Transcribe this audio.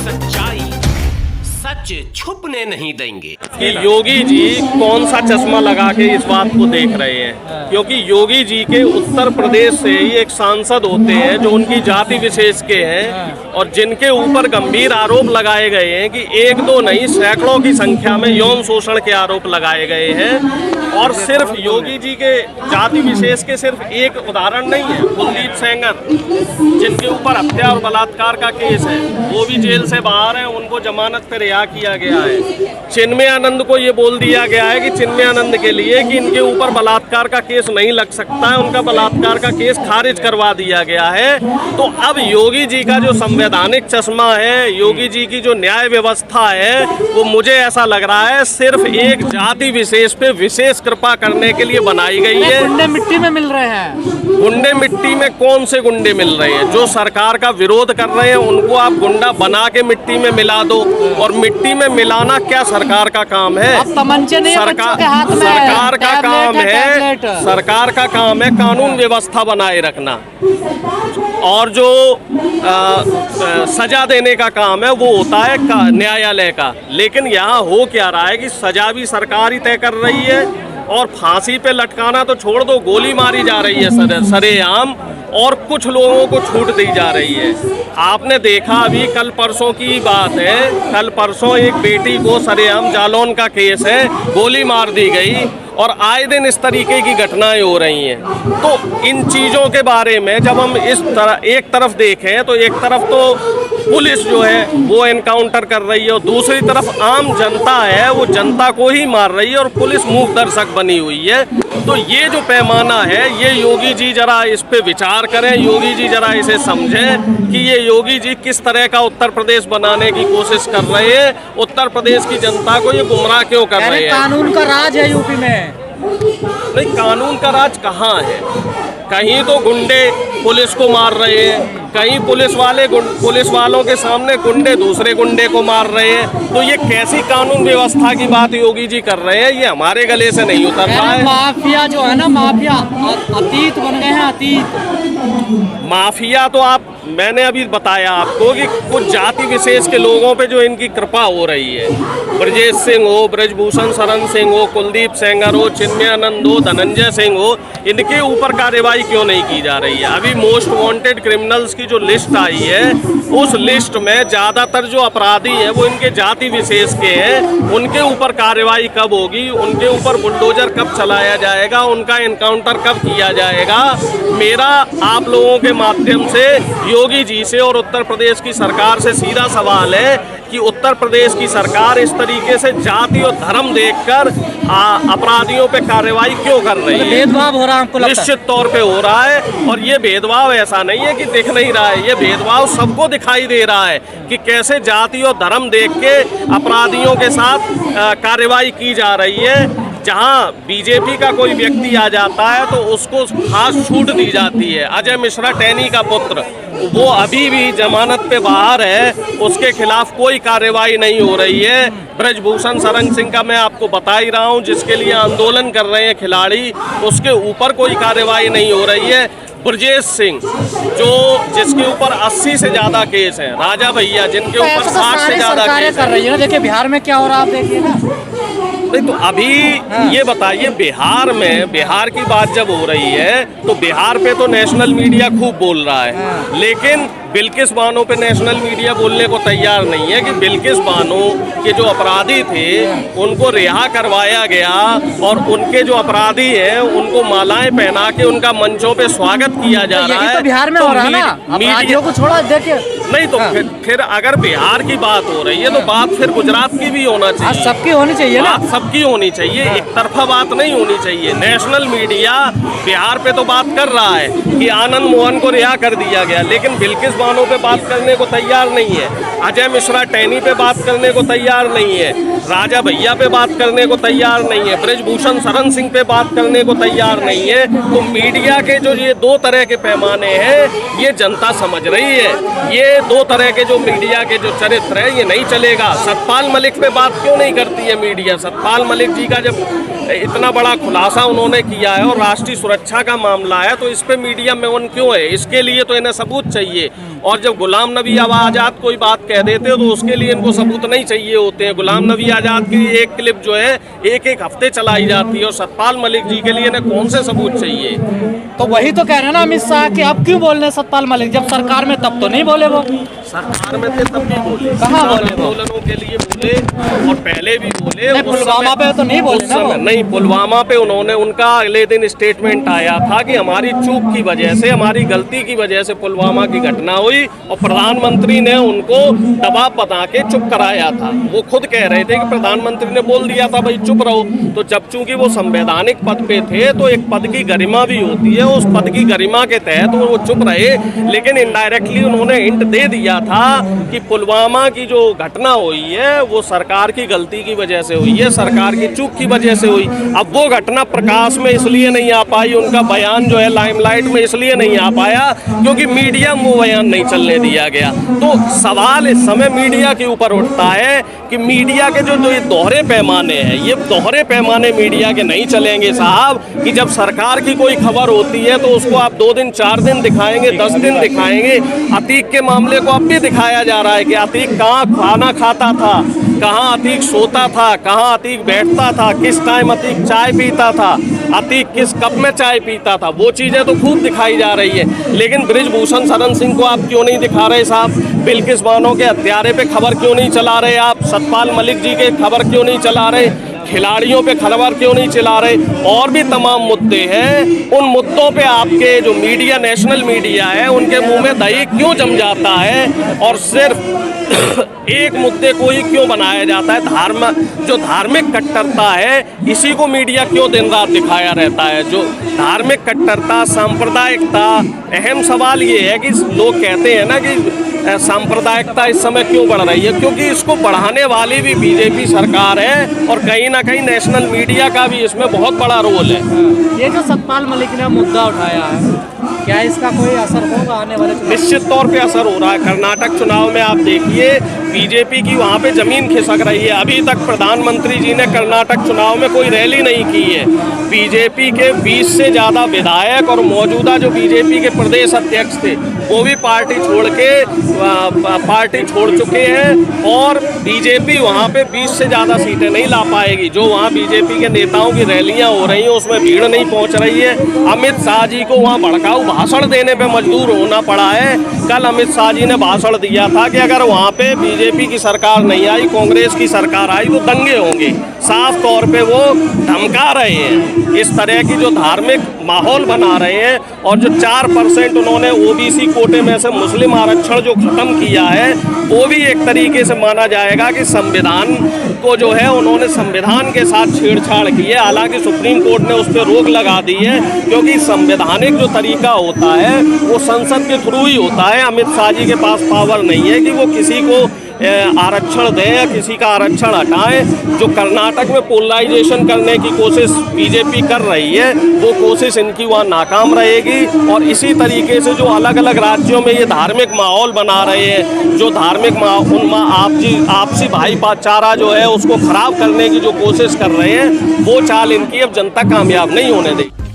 सच्चाई सच छुपने नहीं देंगे। कि योगी जी कौन सा चश्मा लगा के इस बात को देख रहे हैं, क्योंकि योगी जी के उत्तर प्रदेश से ही एक सांसद होते हैं जो उनकी जाति विशेष के हैं और जिनके ऊपर गंभीर आरोप लगाए गए हैं कि एक दो नहीं सैकड़ों की संख्या में यौन शोषण के आरोप लगाए गए हैं। और सिर्फ योगी जी के जाति विशेष के सिर्फ एक उदाहरण नहीं है, कुलदीप सेंगर जिनके ऊपर हत्या और बलात्कार का केस है वो भी जेल से बाहर है, उनको जमानत पर रिहा किया गया है। चिन्मय आनंद को ये बोल दिया गया है कि चिन्मय आनंद के लिए कि इनके ऊपर बलात्कार का केस नहीं लग सकता है, उनका बलात्कार का केस खारिज करवा दिया गया है। तो अब योगी जी का जो संवैधानिक चश्मा है, योगी जी की जो न्याय व्यवस्था है, वो मुझे ऐसा लग रहा है सिर्फ एक जाति विशेष पे विशेष कृपा करने के लिए बनाई गई है। गुंडे मिट्टी में मिल रहे हैं। गुंडे मिट्टी में कौन से गुंडे मिल रहे हैं? जो सरकार का विरोध कर रहे हैं उनको आप गुंडा बना के मिट्टी में मिला दो। और मिट्टी में मिलाना क्या सरकार का काम है? अब तमंचे नहीं सरकार के हाथ में सरकार का काम है, टैबलेट। सरकार का काम है कानून व्यवस्था बनाए रखना और जो सजा देने का काम है वो होता है न्यायालय का। लेकिन यहाँ हो क्या रहा है कि सजा भी सरकार ही तय कर रही है और फांसी पे लटकाना तो छोड़ दो, गोली मारी जा रही है सरेआम और कुछ लोगों को छूट दी जा रही है। आपने देखा अभी कल परसों की बात है, कल परसों एक बेटी को सरेआम जालौन का केस है, गोली मार दी गई और आए दिन इस तरीके की घटनाएं हो रही हैं। तो इन चीज़ों के बारे में जब हम इस तरह एक तरफ देखें तो एक तरफ तो पुलिस जो है वो एनकाउंटर कर रही है और दूसरी तरफ आम जनता है वो जनता को ही मार रही है और पुलिस मूक दर्शक बनी हुई है। तो ये जो पैमाना है ये योगी जी जरा इस पे विचार करें, योगी जी जरा इसे समझें कि ये योगी जी किस तरह का उत्तर प्रदेश बनाने की कोशिश कर रहे हैं, उत्तर प्रदेश की जनता को ये गुमराह क्यों कर रहे हैं। कानून का राज है यूपी में। नहीं, कानून का राज कहाँ है? कहीं तो गुंडे पुलिस को मार रहे हैं, कहीं पुलिस वालों के सामने गुंडे दूसरे गुंडे को मार रहे हैं। तो ये कैसी कानून व्यवस्था की बात योगी जी कर रहे हैं? ये हमारे गले से नहीं उतर रहा है। माफिया जो है ना, माफिया अतीत बन गए हैं, अतीत। माफिया तो मैंने अभी बताया आपको कि कुछ जाति विशेष के लोगों पे जो इनकी कृपा हो रही है, ब्रजेश सिंह हो, ब्रजभूषण शरण सिंह हो, कुलदीप सेंगर हो, चिन्मय आनंद हो, धनंजय सिंह हो, इनके ऊपर कार्रवाई क्यों नहीं की जा रही है? अभी मोस्ट वांटेड क्रिमिनल्स की जो लिस्ट आई है उस लिस्ट में ज़्यादातर जो अपराधी है वो इनके जाति विशेष के हैं। उनके ऊपर कार्रवाई कब होगी? उनके ऊपर बुलडोजर कब चलाया जाएगा? उनका एनकाउंटर कब किया जाएगा? मेरा आप लोगों के माध्यम से योगी जी से और उत्तर प्रदेश की सरकार से सीधा सवाल है कि उत्तर प्रदेश की सरकार इस तरीके से जाति और धर्म देखकर अपराधियों पे कार्रवाई क्यों कर रही है? भेदभाव हो रहा है आपको लगता है? निश्चित तौर पे हो रहा है और ये भेदभाव ऐसा नहीं है कि दिख नहीं रहा है, ये भेदभाव सबको दिखाई दे रहा है कि कैसे जाति और धर्म देख के अपराधियों के साथ कार्रवाई की जा रही है। जहां बीजेपी का कोई व्यक्ति आ जाता है तो उसको खास छूट दी जाती है। अजय मिश्रा टैनी का पुत्र, वो अभी भी जमानत पे बाहर है, उसके खिलाफ कोई कार्रवाई नहीं हो रही है। ब्रजभूषण शरण सिंह का मैं आपको बता ही रहा हूँ, जिसके लिए आंदोलन कर रहे हैं खिलाड़ी, उसके ऊपर कोई कार्रवाई नहीं हो रही है। ब्रजेश सिंह जिसके ऊपर 80 से ज़्यादा केस हैं, राजा भैया जिनके ऊपर 60 से ज़्यादा केस कर रही है ना। देखिए बिहार में क्या हो रहा है, आप देखिए ना। नहीं तो अभी ये बताइए, बिहार की बात जब हो रही है तो बिहार पे तो नेशनल मीडिया खूब बोल रहा है, लेकिन बिल्किस बानो पे नेशनल मीडिया बोलने को तैयार नहीं है कि बिल्किस बानो के जो अपराधी थे उनको रिहा करवाया गया और उनके जो अपराधी हैं उनको मालाएं पहना के उनका मंचों पे स्वागत किया जा रहा है। तो बिहार में हो रहा है ना, अपराधियों को छोड़ा देखिए। नहीं तो फिर अगर बिहार की बात हो रही है तो बात फिर गुजरात की भी होना चाहिए, सबकी होनी चाहिए ना, सबकी होनी चाहिए, एक तरफा बात नहीं होनी चाहिए। नेशनल मीडिया बिहार पे तो बात कर रहा है कि आनंद मोहन को रिहा कर दिया गया, लेकिन बिल्किस बानो पे बात करने को तैयार नहीं है, अजय मिश्रा टैनी पे बात करने को तैयार नहीं है, राजा भैया पे बात करने को तैयार नहीं है, ब्रजभूषण शरण सिंह पे बात करने को तैयार नहीं है। तो मीडिया के जो ये दो तरह के पैमाने हैं ये जनता समझ रही है। ये दो तरह के जो मीडिया के जो चरित्र है ये नहीं चलेगा। सतपाल मलिक पे बात क्यों नहीं करती है मीडिया? सतपाल मलिक जी का जब इतना बड़ा खुलासा उन्होंने किया है और राष्ट्रीय सुरक्षा का मामला है, तो इस पे मीडिया में उन क्यों है? इसके लिए तो इन्हें सबूत चाहिए। और जब गुलाम नबी आज़ाद कोई बात कह देते हो तो उसके लिए इनको सबूत नहीं चाहिए होते हैं। गुलाम नबी आज़ाद की एक क्लिप जो है एक एक हफ्ते चलाई जाती है, और सतपाल मलिक जी के लिए इन्हें कौन से सबूत चाहिए? तो वही तो कह रहे हैं ना अमित शाह कि अब क्यों बोल रहे हैं सतपाल मलिक, जब सरकार में तब तो नहीं बोले वो। सरकार में थे तब भी बोले, कहाँ बोले? आंदोलनों के लिए बोले और पहले भी बोले। पुलवामा पे तो नहीं बोले ना वो। नहीं, पुलवामा पे उन्होंने, उनका अगले दिन स्टेटमेंट आया था कि हमारी चूक की वजह से, हमारी गलती की वजह से पुलवामा की घटना हुई, और प्रधानमंत्री ने उनको दबाव बना के चुप कराया था। वो खुद कह रहे थे कि प्रधानमंत्री ने बोल दिया था भाई चुप रहो। तो जब चूंकि वो संवैधानिक पद पे थे तो एक पद की गरिमा भी होती है, उस पद की गरिमा के तहत वो चुप रहे। लेकिन इनडायरेक्टली उन्होंने हिंट दे दिया था कि पुलवामा की जो घटना हुई है वो सरकार की गलती की वजह से हुई है, सरकार की चूक की वजह से हुई। अब वो घटना प्रकाश में इसलिए नहीं आ पाई, उनका बयान जो है लाइमलाइट में इसलिए नहीं आ पाया क्योंकि मीडिया में वो बयान नहीं चलने दिया गया। तो सवाल इस समय मीडिया के ऊपर उठता है कि मीडिया के जो ये दोहरे पैमाने हैं, ये दोहरे पैमाने मीडिया के नहीं चलेंगे साहब। कि जब सरकार की कोई खबर होती है तो उसको आप 2 दिन 4 दिन दिखाएंगे, 10 दिन दिखाएंगे। अतीक के मामले को अब भी दिखाया जा रहा है कि अतीक कहाँ खाना खाता था, कहाँ अतीक सोता था, कहाँ अतीक बैठता था, किस टाइम अतीक चाय पीता था, अतीक किस कप में चाय पीता था। वो चीज़ें तो खूब दिखाई जा रही है। लेकिन बृजभूषण शरण सिंह को आप क्यों नहीं दिखा रहे साहब? बिल्किस बानो के हत्यारे पे खबर क्यों नहीं चला रहे आप? सतपाल मलिक जी के खबर क्यों नहीं चला रहे? खिलाड़ियों पे खबर क्यों नहीं चला रहे? और भी तमाम मुद्दे हैं। उन मुद्दों पे आपके जो मीडिया, नेशनल मीडिया है, उनके मुंह में दही क्यों जम जाता है और सिर्फ एक मुद्दे को ही क्यों बनाया जाता है? जो धार्मिक कट्टरता है इसी को मीडिया क्यों दिन रात दिखाया रहता है? जो धार्मिक कट्टरता, सांप्रदायिकता, अहम सवाल ये है कि लोग कहते हैं ना कि सांप्रदायिकता इस समय क्यों बढ़ रही है, क्योंकि इसको बढ़ाने वाली भी बीजेपी सरकार है और कहीं ना कहीं नेशनल मीडिया का भी इसमें बहुत बड़ा रोल है। ये जो सतपाल मलिक ने मुद्दा उठाया है, क्या इसका कोई असर होगा आने वाले? निश्चित तौर पे असर हो रहा है। कर्नाटक चुनाव में आप देखिए बीजेपी की वहाँ पे जमीन खिसक रही है। अभी तक प्रधानमंत्री जी ने कर्नाटक चुनाव में कोई रैली नहीं की है। बीजेपी के 20 से ज़्यादा विधायक और मौजूदा जो बीजेपी के प्रदेश अध्यक्ष थे वो भी पार्टी छोड़ चुके हैं, और बीजेपी वहाँ पे 20 से ज़्यादा सीटें नहीं ला पाएगी। जो वहाँ बीजेपी के नेताओं की रैलियाँ हो रही हैं उसमें भीड़ नहीं पहुँच रही है। अमित शाह जी को वहाँ भड़काऊ भाषण देने पे मजबूर होना पड़ा है। कल अमित शाह जी ने भाषण दिया था कि अगर वहाँ पे बीजेपी की सरकार नहीं आई, कांग्रेस की सरकार आई तो दंगे होंगे। साफ तौर पे वो धमका रहे हैं। इस तरह की जो धार्मिक माहौल बना रहे हैं, और जो 4% उन्होंने ओबीसी कोटे में से मुस्लिम आरक्षण जो खत्म किया है वो भी एक तरीके से माना जाएगा कि संविधान को जो है उन्होंने संविधान के साथ छेड़छाड़ की है। हालांकि सुप्रीम कोर्ट ने उस पर रोक लगा दी है, क्योंकि संवैधानिक जो तरीका होता है वो संसद के थ्रू ही होता है। अमित शाह जी के पास पावर नहीं है कि वो किसी को आरक्षण दें या किसी का आरक्षण हटाएं। जो कर्नाटक में पोलराइजेशन करने की कोशिश बीजेपी कर रही है वो कोशिश इनकी वहाँ नाकाम रहेगी। और इसी तरीके से जो अलग अलग राज्यों में ये धार्मिक माहौल बना रहे हैं, जो धार्मिक आपसी भाईचारा जो है उसको खराब करने की जो कोशिश कर रहे हैं, वो चाल इनकी अब जनता कामयाब नहीं होने देगी।